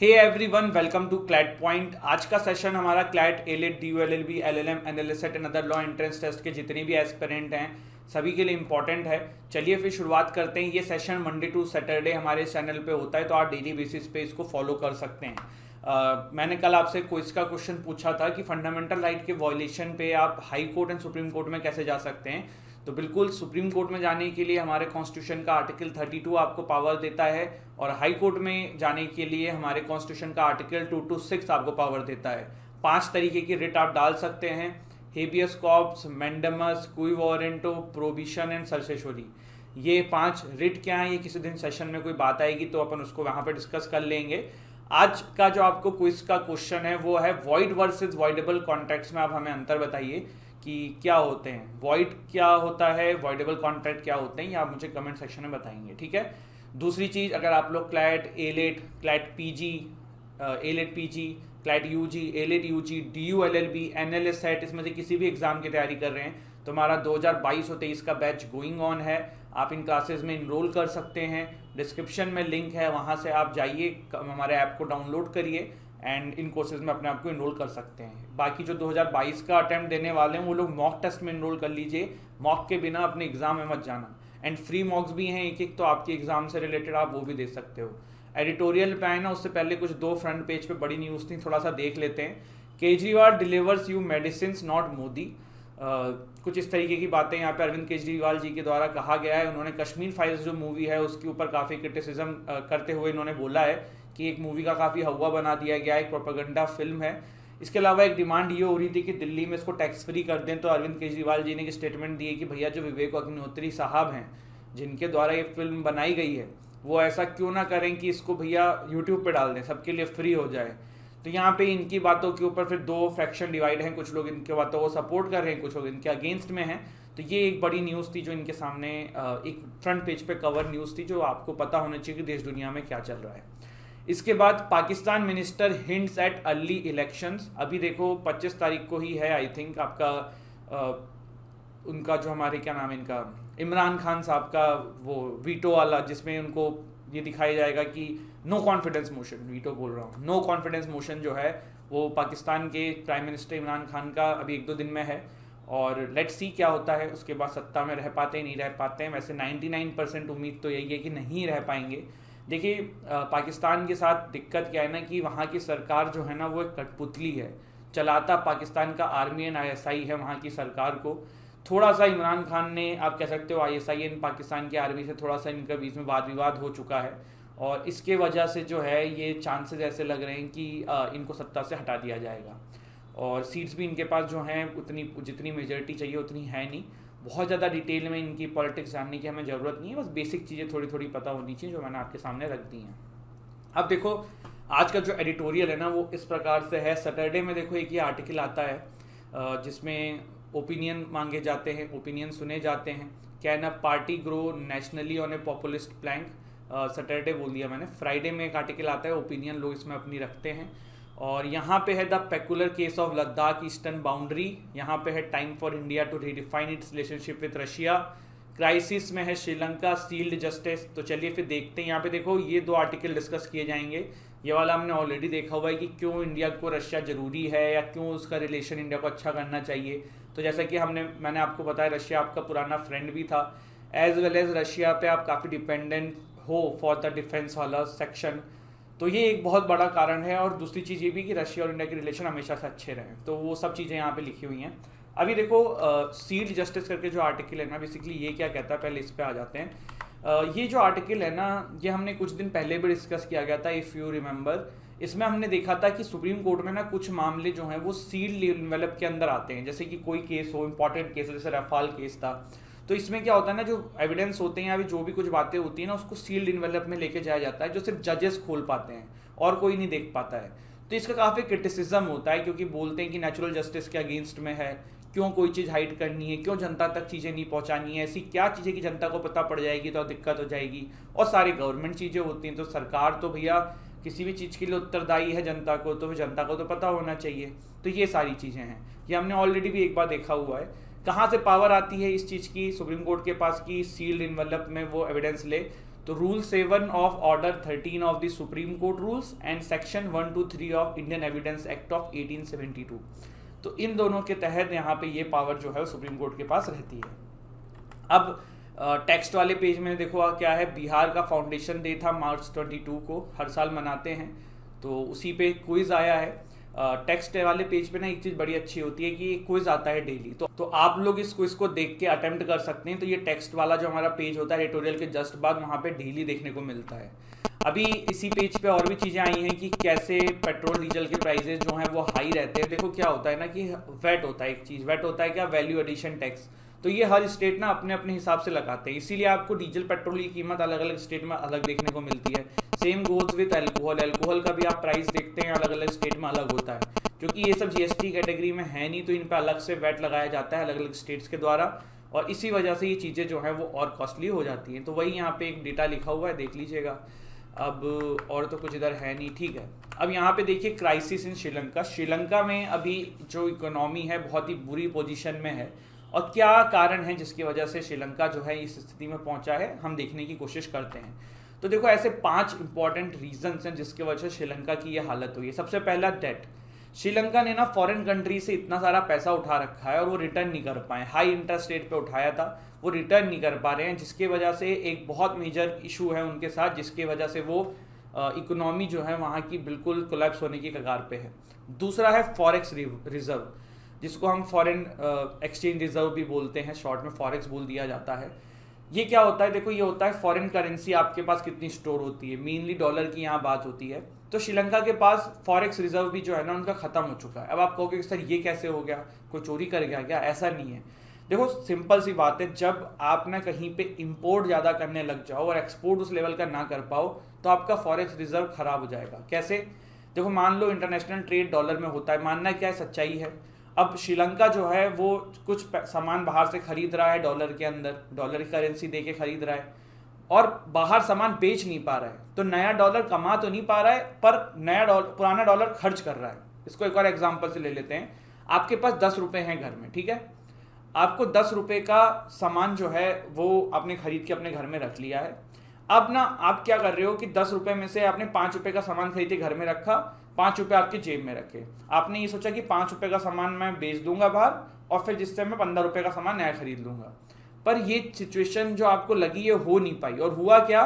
Hey everyone, welcome to CLAT point. आज का session हमारा CLAT AILET DU LLB LLM analyst and other law entrance test के जितने भी एस्पिरेंट हैं सभी के लिए इंपॉर्टेंट है। चलिए फिर शुरुआत करते हैं। ये सेशन मंडे टू सैटरडे हमारे चैनल पे होता है, तो आप डेली बेसिस पे इसको फॉलो कर सकते हैं। मैंने कल आपसे क्विज का क्वेश्चन पूछा था कि फंडामेंटल राइट के वॉयलेशन पे आप high court and supreme court में कैसे जा सकते हैं। तो बिल्कुल सुप्रीम कोर्ट में जाने के लिए हमारे कॉन्स्टिट्यूशन का आर्टिकल 32 आपको पावर देता है, और हाई कोर्ट में जाने के लिए हमारे कॉन्स्टिट्यूशन का आर्टिकल 2 to 6 आपको पावर देता है। 5 तरीके की रिट आप डाल सकते हैं: हेबियस कॉर्पस, मैंडेमस, क्वी वारंटो, प्रोबिशन एंड सर्सेशोरी। ये 5 रिट क्या है, ये किसी दिन सेशन में कोई बात आएगी तो अपन उसको वहां पर डिस्कस कर लेंगे। आज का जो आपको क्विज का क्वेश्चन है वो है वॉइड वर्सेस वॉइडेबल कॉन्ट्रैक्ट्स में आप हमें अंतर बताइए कि क्या होते हैं। वॉइड क्या होता है, वॉइडेबल कॉन्ट्रैक्ट क्या होते हैं, ये आप मुझे कमेंट सेक्शन में बताएंगे, ठीक है। दूसरी चीज़, अगर आप लोग CLAT AILET, CLAT PG, AILET PG, CLAT UG, AILET UG, DU LLB, NLS SAT, इसमें से किसी भी एग्जाम की तैयारी कर रहे हैं तो हमारा 2022 और 23 का बैच गोइंग ऑन है। आप इन क्लासेस में इनरोल कर सकते हैं। डिस्क्रिप्शन में लिंक है, वहाँ से आप जाइए, हमारे ऐप को डाउनलोड करिए एंड इन कोर्सेज में अपने आप को इनरोल कर सकते हैं। बाकी जो 2022 का अटेम्प्ट देने वाले हैं वो लोग मॉक टेस्ट में इनरोल कर लीजिए। मॉक के बिना अपने एग्जाम में मत जाना। एंड फ्री मॉक्स भी हैं एक एक, तो आपके एग्जाम से रिलेटेड आप वो भी दे सकते हो। एडिटोरियल पे आए ना, उससे पहले कुछ 2 फ्रंट पेज पे बड़ी न्यूज़ थी, थोड़ा सा देख लेते हैं। Kejriwal delivers you medicine not Modi. कुछ इस तरीके की बातें यहाँ पे अरविंद केजरीवाल जी के द्वारा कहा गया है। उन्होंने कश्मीर फाइल्स जो मूवी है उसके ऊपर काफ़ी क्रिटिसिज्म करते हुए इन्होंने बोला है कि एक मूवी का काफ़ी हवा बना दिया गया है, एक प्रोपेगेंडा फिल्म है। इसके अलावा एक डिमांड ये हो रही थी कि दिल्ली में इसको टैक्स फ्री कर दें, तो अरविंद केजरीवाल जी ने एक स्टेटमेंट दी है कि भैया जो विवेक अग्निहोत्री साहब हैं जिनके द्वारा ये फिल्म बनाई गई है, वो ऐसा क्यों ना करें कि इसको भैया यूट्यूब पे डाल दें, सबके लिए फ्री हो जाए। तो यहाँ पे इनकी बातों के ऊपर फिर 2 फैक्शन डिवाइड हैं, कुछ लोग इनके बातों को सपोर्ट कर रहे हैं, कुछ लोग इनके अगेंस्ट में हैं। तो ये एक बड़ी न्यूज़ थी जो इनके सामने एक फ्रंट पेज पे कवर न्यूज़ थी, जो आपको पता होना चाहिए कि देश दुनिया में क्या चल रहा है। इसके बाद Pakistan minister hints at early elections. अभी देखो 25 तारीख को ही है आई थिंक आपका उनका जो हमारे क्या नाम है इनका, इमरान खान साहब का वो वीटो वाला, जिसमें उनको ये दिखाया जाएगा कि नो कॉन्फिडेंस मोशन, वीटो बोल रहा हूँ, नो कॉन्फिडेंस मोशन जो है वो पाकिस्तान के प्राइम मिनिस्टर इमरान खान का अभी 1-2 दिन में है। और लेट्स सी क्या होता है, उसके बाद सत्ता में रह पाते हैं नहीं रह पाते हैं। वैसे 99% उम्मीद तो यही है कि नहीं रह पाएंगे। देखिए पाकिस्तान के साथ दिक्कत क्या है ना कि वहाँ की सरकार जो है ना वो एक कठपुतली है। चलाता पाकिस्तान का आर्मी एंड ISI है वहाँ की सरकार को। थोड़ा सा इमरान खान ने, आप कह सकते हो ISI एंड पाकिस्तान की आर्मी से थोड़ा सा इनके बीच में वाद विवाद हो चुका है, और इसके वजह से जो है ये चांसेस ऐसे लग रहे हैं कि इनको सत्ता से हटा दिया जाएगा। और सीट्स भी इनके पास जो हैं उतनी जितनी मेजॉरिटी चाहिए उतनी है नहीं। बहुत ज़्यादा डिटेल में इनकी पॉलिटिक्स जानने की हमें ज़रूरत नहीं है, बस बेसिक चीज़ें थोड़ी थोड़ी पता होनी चाहिए जो मैंने आपके सामने रख दी हैं। अब देखो आज का जो एडिटोरियल है ना वो इस प्रकार से है। सैटरडे में देखो एक ये आर्टिकल आता है जिसमें ओपिनियन मांगे जाते हैं, ओपिनियन सुने जाते हैं। Can a party grow nationally on a populist plank. Saturday बोल दिया मैंने। फ्राइडे में एक आर्टिकल आता है, ओपिनियन लोग इसमें अपनी रखते हैं। और यहाँ पे है the peculiar case of Ladakh eastern boundary. यहाँ पे है time for India to redefine its relationship with Russia. Crisis में है श्रीलंका, सील्ड जस्टिस। तो चलिए फिर देखते हैं। यहाँ पे देखो ये 2 आर्टिकल डिस्कस किए जाएंगे। ये वाला हमने ऑलरेडी देखा हुआ है कि क्यों इंडिया को रशिया जरूरी है या क्यों उसका रिलेशन इंडिया को अच्छा करना चाहिए। तो जैसा कि मैंने आपको बताया, रशिया आपका पुराना फ्रेंड भी था, एज वेल एज रशिया पे आप काफ़ी डिपेंडेंट हो फॉर द डिफेंस वाला सेक्शन। तो ये एक बहुत बड़ा कारण है। और दूसरी चीज़ ये भी कि रशिया और इंडिया के रिलेशन हमेशा से अच्छे रहे, तो वो सब चीज़ें यहाँ पे लिखी हुई हैं। अभी देखो सील्ड जस्टिस करके जो आर्टिकल है ना, बेसिकली ये क्या कहता है, पहले इस पे आ जाते हैं। ये जो आर्टिकल है ना, ये हमने कुछ दिन पहले भी डिस्कस किया गया था, इफ़ यू रिमेंबर। इसमें हमने देखा था कि सुप्रीम कोर्ट में ना कुछ मामले जो हैं वो सील्ड एनवेलप के अंदर आते हैं। जैसे कि कोई केस हो, इंपॉर्टेंट केस, जैसे रफाल केस था, तो इसमें क्या होता है ना, जो एविडेंस होते हैं या जो भी कुछ बातें होती हैं ना, उसको सील्ड एनवेलप में लेके जाया जाता है, जो सिर्फ जजेस खोल पाते हैं और कोई नहीं देख पाता है। तो इसका काफ़ी क्रिटिसिज्म होता है, क्योंकि बोलते हैं कि नेचुरल जस्टिस के अगेंस्ट में है, क्यों कोई चीज़ हाइड करनी है, क्यों जनता तक चीज़ें नहीं पहुंचानी है, ऐसी क्या चीज़ें कि जनता को पता पड़ जाएगी तो दिक्कत हो जाएगी। और सारी गवर्नमेंट चीज़ें होती हैं, तो सरकार तो भैया किसी भी चीज़ के लिए उत्तरदायी है जनता को, तो जनता को तो पता होना चाहिए। तो ये सारी चीज़ें हैं, ये हमने ऑलरेडी भी एक बार देखा हुआ है। कहाँ से पावर आती है इस चीज़ की सुप्रीम कोर्ट के पास कि सील्ड एनवेलप में वो एविडेंस ले, तो rule 7 of order 13 of the supreme court rules and section 123 of Indian evidence act of 1872, तो इन दोनों के तहत यहाँ पे ये पावर जो है वो सुप्रीम कोर्ट के पास रहती है। अब टेक्स्ट वाले पेज में देखो क्या है, बिहार का फाउंडेशन डे था मार्च 22 को, हर साल मनाते हैं, तो उसी पे क्विज आया है। टेक्स्ट वाले पेज पे ना एक चीज़ बड़ी अच्छी होती है कि क्विज आता है डेली, तो आप लोग इस क्विज को देख के अटेम्प्ट कर सकते हैं। तो ये टेक्स्ट वाला जो हमारा पेज होता है एडिटोरियल के जस्ट बाद, वहाँ पे डेली देखने को मिलता है। अभी इसी पेज पे और भी चीज़ें आई हैं कि कैसे पेट्रोल डीजल के प्राइसेस जो हैं वो हाई रहते हैं। देखो क्या होता है ना कि वैट होता है, एक चीज़ वैट होता है क्या, वैल्यू एडिशन टैक्स, तो ये हर स्टेट ना अपने अपने हिसाब से लगाते हैं, इसीलिए आपको डीजल पेट्रोल की कीमत अलग अलग स्टेट में अलग देखने को मिलती है। Same goes with alcohol, alcohol का भी आप प्राइस देखते हैं अलग अलग स्टेट में अलग होता है, क्योंकि ये सब जीएसटी कैटेगरी में है नहीं, तो इन पर अलग से वैट लगाया जाता है अलग अलग स्टेट्स के द्वारा, और इसी वजह से ये चीज़ें जो है वो और कॉस्टली हो जाती हैं। तो वही यहाँ पे एक डेटा लिखा हुआ है, देख लीजिएगा। अब और तो कुछ इधर है नहीं, ठीक है। अब यहाँ पे देखिए क्राइसिस इन श्रीलंका। श्रीलंका में अभी जो इकोनॉमी है बहुत ही बुरी पोजीशन में है, और क्या कारण है जिसकी वजह से श्रीलंका जो है इस स्थिति में पहुंचा है, हम देखने की कोशिश करते हैं। तो देखो ऐसे 5 इंपॉर्टेंट रीजंस हैं जिसकी वजह से श्रीलंका की ये हालत हुई है। सबसे पहला डेट। श्रीलंका ने ना फॉरेन कंट्री से इतना सारा पैसा उठा रखा है और वो रिटर्न नहीं कर पाए, हाई इंटरेस्ट रेट पे उठाया था, वो रिटर्न नहीं कर पा रहे हैं, जिसकी वजह से एक बहुत मेजर इशू है उनके साथ, जिसकी वजह से वो इकोनॉमी जो है वहाँ की बिल्कुल कोलैप्स होने की कगार पे है। दूसरा है फॉरेक्स रिजर्व, जिसको हम फॉरेन एक्सचेंज रिजर्व भी बोलते हैं, शॉर्ट में फॉरेक्स बोल दिया जाता है। ये क्या होता है, देखो ये होता है फॉरेन करेंसी आपके पास कितनी स्टोर होती है, मेनली डॉलर की यहाँ बात होती है। तो श्रीलंका के पास फॉरेक्स रिजर्व भी जो है ना उनका खत्म हो चुका है। अब आप कहोगे कि सर ये कैसे हो गया, कोई चोरी कर गया क्या? ऐसा नहीं है। देखो सिंपल सी बात है, जब आप ना कहीं पे इंपोर्ट ज़्यादा करने लग जाओ और एक्सपोर्ट उस लेवल का ना कर पाओ, तो आपका फॉरेक्स रिजर्व खराब हो जाएगा। कैसे? देखो मान लो इंटरनेशनल ट्रेड डॉलर में होता है, मानना क्या है, सच्चाई है। अब श्रीलंका जो है वो कुछ सामान बाहर से खरीद रहा है डॉलर के अंदर, डॉलर की करेंसी दे के खरीद रहा है, और बाहर सामान बेच नहीं पा रहा है, तो नया डॉलर कमा तो नहीं पा रहा है, पर नया डॉलर पुराना डॉलर खर्च कर रहा है। इसको एक और एग्जांपल से ले लेते हैं। आपके पास 10 रुपये हैं घर में, ठीक है, आपको 10 रुपये का सामान जो है वो आपने खरीद के अपने घर में रख लिया है। अब ना आप क्या कर रहे हो कि 10 रुपये में से आपने 5 रुपये का सामान खरीद के घर में रखा, 5 रुपये आपके जेब में रखे। आपने ये सोचा कि 5 रुपये का सामान मैं बेच दूंगा बाहर, और फिर जिससे मैं 15 रुपये का सामान नया खरीद लूंगा। पर ये सिचुएशन जो आपको लगी ये हो नहीं पाई, और हुआ क्या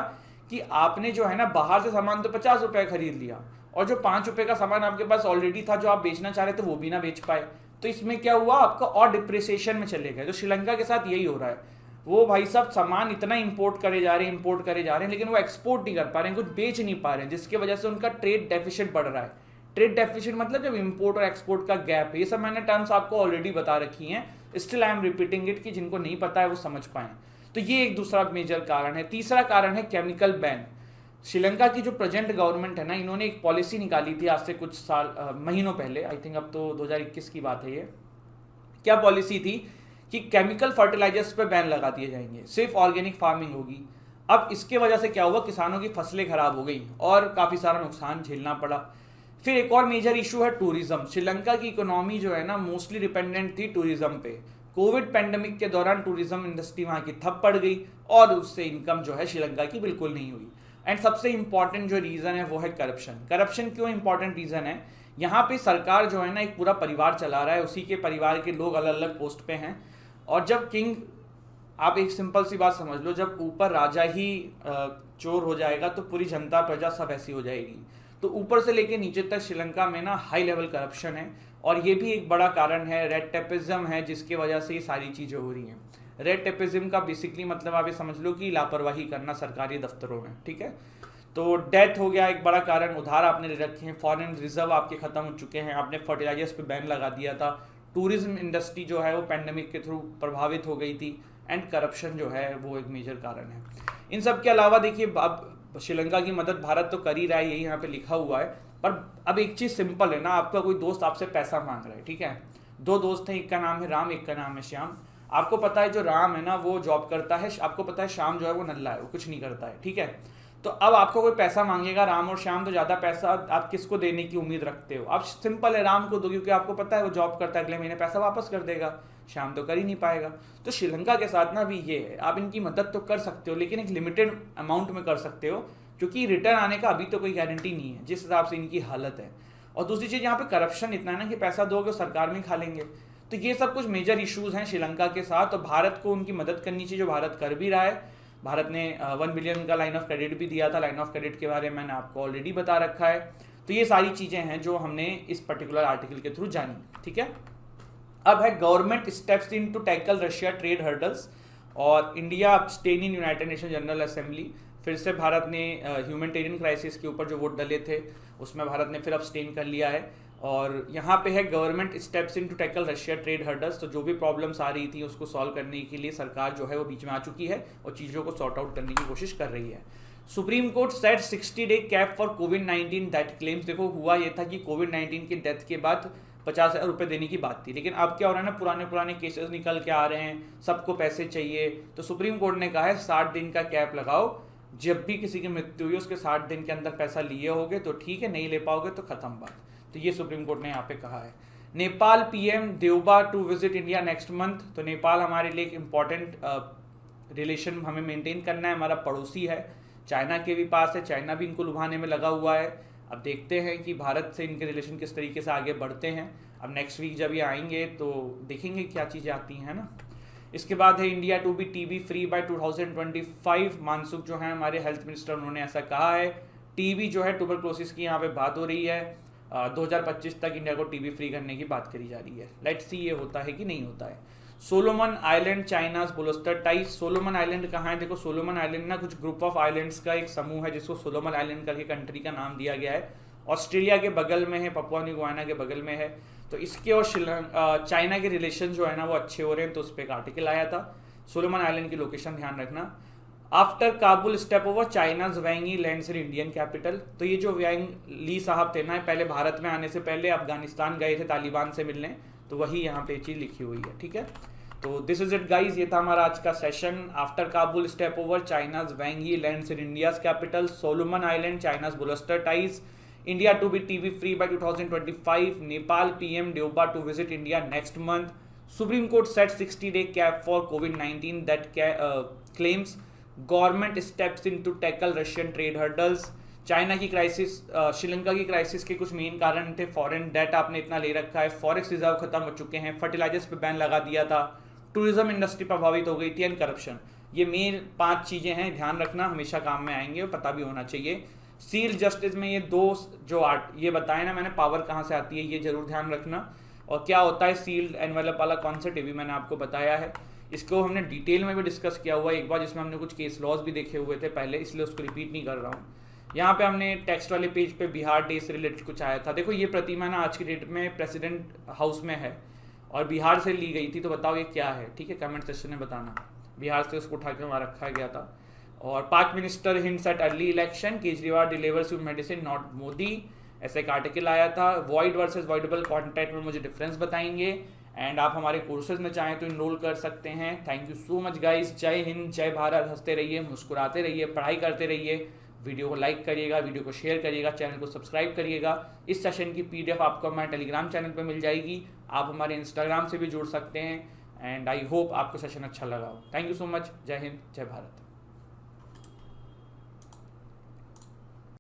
कि आपने जो है ना बाहर से सामान तो 50 रुपये खरीद लिया, और जो 5 रुपये का सामान आपके पास ऑलरेडी था जो आप बेचना चाह रहे थे वो भी ना बेच पाए। तो इसमें क्या हुआ, आपका और डिप्रिसिएशन में चले गए। तो श्रीलंका के साथ यही हो रहा है, वो भाई साहब सामान इतना इंपोर्ट करे जा रहे हैं, लेकिन वो एक्सपोर्ट नहीं कर पा रहे हैं, कुछ बेच नहीं पा रहे हैं, जिसकी वजह से उनका ट्रेड डेफिसिट बढ़ रहा है। ट्रेड डेफिसिट मतलब जब इंपोर्ट और एक्सपोर्ट का गैप है। ये सब मैंने टर्म्स आपको ऑलरेडी बता रखी हैं, still I am repeating it कि जिनको नहीं पता है वो समझ पाए। तो ये एक दूसरा मेजर कारण है। तीसरा कारण है केमिकल बैन। श्रीलंका की जो प्रेजेंट गवर्नमेंट है ना, इन्होंने एक पॉलिसी निकाली थी आज से कुछ महीनों पहले, आई थिंक अब तो 2021 की बात है ये। क्या पॉलिसी थी कि केमिकल फर्टिलाइजर्स पे बैन लगा दिए जाएंगे, सिर्फ ऑर्गेनिक फार्मिंग होगी। अब इसके वजह से क्या हुआ, किसानों की फसलें खराब हो गई और काफ़ी सारा नुकसान झेलना पड़ा। फिर एक और मेजर इशू है टूरिज्म। श्रीलंका की इकोनॉमी जो है ना मोस्टली डिपेंडेंट थी टूरिज्म पे। कोविड पैंडेमिक के दौरान टूरिज्म इंडस्ट्री वहाँ की ठप पड़ गई, और उससे इनकम जो है श्रीलंका की बिल्कुल नहीं हुई। एंड सबसे इंपॉर्टेंट जो रीज़न है वो है करप्शन। करप्शन क्यों इंपॉर्टेंट रीज़न है, यहाँ पे सरकार जो है ना एक पूरा परिवार चला रहा है, उसी के परिवार के लोग अलग अलग पोस्ट पे हैं। और जब किंग, आप एक सिंपल सी बात समझ लो, जब ऊपर राजा ही चोर हो जाएगा तो पूरी जनता प्रजा सब ऐसी हो जाएगी। तो ऊपर से लेके नीचे तक श्रीलंका में ना हाई लेवल करप्शन है, और ये भी एक बड़ा कारण है, रेड टेपिज्म है, जिसकी वजह से ये सारी चीज़ें हो रही हैं। रेड टेपिज्म का बेसिकली मतलब आप ये समझ लो कि लापरवाही करना सरकारी दफ्तरों में, ठीक है। तो डेथ हो गया एक बड़ा कारण, उधार आपने ले रखे हैं, फॉरेन रिजर्व आपके खत्म हो चुके हैं, आपने फर्टिलाइजर्स पे बैन लगा दिया था, टूरिज्म इंडस्ट्री जो है वो पैंडेमिक के थ्रू प्रभावित हो गई थी, एंड करप्शन जो है वो एक मेजर कारण है। इन सब के अलावा देखिए अब श्रीलंका की मदद भारत तो कर ही रहा है, यही यहाँ पे लिखा हुआ है। पर अब एक चीज़ सिंपल है ना, आपका कोई दोस्त आपसे पैसा मांग रहा है, ठीक है, 2 दोस्त हैं, एक का नाम है राम, एक का नाम है श्याम। आपको पता है जो राम है ना वो जॉब करता है, आपको पता है श्याम जो है वो नल्ला है, वो कुछ नहीं करता है, ठीक है। तो अब आपको कोई पैसा मांगेगा, राम और श्याम, तो ज़्यादा पैसा आप किसको देने की उम्मीद रखते हो? आप सिंपल है राम को दो, क्योंकि आपको पता है वो जॉब करता है, अगले महीने पैसा वापस कर देगा। शाम तो कर ही नहीं पाएगा। तो श्रीलंका के साथ ना भी ये है, आप इनकी मदद तो कर सकते हो लेकिन एक लिमिटेड अमाउंट में कर सकते हो, क्योंकि रिटर्न आने का अभी तो कोई गारंटी नहीं है जिस हिसाब से इनकी हालत है। और दूसरी चीज़ यहाँ पे करप्शन इतना है ना कि पैसा दोगे सरकार में खा लेंगे। तो ये सब कुछ मेजर इश्यूज हैं श्रीलंका के साथ, तो भारत को उनकी मदद करनी चाहिए, जो भारत कर भी रहा है। भारत ने 1 बिलियन का लाइन ऑफ क्रेडिट भी दिया था, लाइन ऑफ क्रेडिट के बारे में मैंने आपको ऑलरेडी बता रखा है। तो ये सारी चीज़ें हैं जो हमने इस पर्टिकुलर आर्टिकल के थ्रू जानी, ठीक है। अब है government steps in to tackle Russia trade hurdles, और India abstain in United Nation General Assembly. फिर से भारत ने ह्यूमैनिटेरियन क्राइसिस के ऊपर जो वोट डले थे उसमें भारत ने फिर अब्सटेन कर लिया है। और यहाँ पे है government steps in to tackle Russia trade hurdles, तो जो भी प्रॉब्लम्स आ रही थी उसको सॉल्व करने के लिए सरकार जो है वो बीच में आ चुकी है और चीज़ों को सॉर्ट आउट करने की कोशिश कर रही है। Supreme Court set 60 day cap for कोविड-19 दैट क्लेम्स। देखो हुआ ये था कि कोविड-19 की डेथ के बाद 50,000 रुपये देने की बात थी, लेकिन अब क्या हो रहा है ना, पुराने केसेस निकल के आ रहे हैं, सबको पैसे चाहिए। तो सुप्रीम कोर्ट ने कहा है 60 दिन का कैप लगाओ, जब भी किसी की मृत्यु हुई उसके 60 दिन के अंदर पैसा लिए होगे तो ठीक है, नहीं ले पाओगे तो खत्म बात। तो ये सुप्रीम कोर्ट ने यहाँ पे कहा है। Nepal PM Deuba to visit India next month. तो नेपाल हमारे लिए एक इम्पॉर्टेंट रिलेशन हमें मेंटेन करना है, हमारा पड़ोसी है, चाइना के भी पास है, चाइना भी इनको लुभाने में लगा हुआ है। अब देखते हैं कि भारत से इनके रिलेशन किस तरीके से आगे बढ़ते हैं। अब नेक्स्ट वीक जब ये आएंगे तो देखेंगे क्या चीज़ें आती हैं ना। इसके बाद है India to be TB free by 2025। Mansukh जो है हमारे हेल्थ मिनिस्टर, उन्होंने ऐसा कहा है। टीबी जो है ट्यूबरक्लोसिस की यहाँ पे बात हो रही है, 2025 तक इंडिया को टीबी फ्री करने की बात करी जा रही है। लेट्स सी ये होता है कि नहीं होता है। Solomon island China's bolster ties. Solomon island कहाँ है? देखो सोलोमन आइलैंड ना कुछ ग्रुप ऑफ आइलैंड्स का एक समूह है जिसको सोलोमन आइलैंड करके कंट्री का नाम दिया गया है। ऑस्ट्रेलिया के बगल में है, पपुआ न्यू गिनिया के बगल में है। तो इसके और चाइना के रिलेशन जो है ना वो अच्छे हो रहे हैं, तो उस पर एक आर्टिकल आया था। सोलोमन आइलैंड की लोकेशन ध्यान रखना। After Kabul stop over China's Wang Yi lands in Indian capital. तो ये जो वैंग ली साहब थे ना, पहले भारत में आने से पहले अफगानिस्तान गए थे तालिबान से मिलने, तो वही यहाँ पे चीज़ लिखी हुई है, ठीक है। तो दिस इज इट गाइज, ये था हमारा आज का session. After Kabul stop over China's Wang Yi lands in India's capital, Solomon island China's bolster ties, India to be TB free by 2025, Nepal PM Deuba to visit India next month, Supreme Court set 60 day cap for कोविड-19 death claims, government steps in to tackle Russian trade hurdles, China की crisis, Sri Lanka की crisis के कुछ main कारण थे, foreign date आपने इतना ले रखा है, फॉरेक्स रिजर्व खत्म हो चुके हैं, फर्टिलाइजर्स पे बैन लगा दिया था, टूरिज्म इंडस्ट्री प्रभावित हो गई थी, एंड करप्शन। ये मेन 5 चीज़ें हैं, ध्यान रखना, हमेशा काम में आएंगे और पता भी होना चाहिए। सील जस्टिस में ये 2 जो ये बताया ना मैंने, पावर कहाँ से आती है ये जरूर ध्यान रखना, और क्या होता है सील्ड एनवेलप वाला कॉन्सेप्ट, ये भी मैंने आपको बताया है। इसको हमने डिटेल में भी डिस्कस किया हुआ है एक बार, जिसमें हमने कुछ केस लॉज भी देखे हुए थे पहले, इसलिए उसको रिपीट नहीं कर रहा हूँ। यहाँ पे हमने टेक्स्ट वाले पेज पे बिहार डे से रिलेटेड कुछ आया था। देखो ये प्रतिमा ना आज की डेट में प्रेसिडेंट हाउस में है और बिहार से ली गई थी, तो बताओ ये क्या है, ठीक है, कमेंट सेक्शन में बताना। बिहार से उसको उठा के वहाँ रखा गया था। और पाक minister hints at early election, Kejriwal delivers you medicine not Modi, ऐसा एक आर्टिकल आया था। वॉइड वर्सेस वॉइडेबल कॉन्ट्रैक्ट में मुझे डिफरेंस बताएंगे, एंड आप हमारे कोर्सेज में चाहें तो इनरोल कर सकते हैं। Thank you so much guys, जय हिंद, जय भारत। हंसते रहिए, मुस्कुराते रहिए, पढ़ाई करते रहिए। वीडियो को लाइक करिएगा, वीडियो को शेयर करिएगा, चैनल को सब्सक्राइब करिएगा। इस सेशन की PDF आपको हमारे टेलीग्राम चैनल पर मिल जाएगी, आप हमारे इंस्टाग्राम से भी जुड़ सकते हैं, एंड आई होप आपको सेशन अच्छा लगा हो। थैंक यू सो मच, जय हिंद, जय भारत।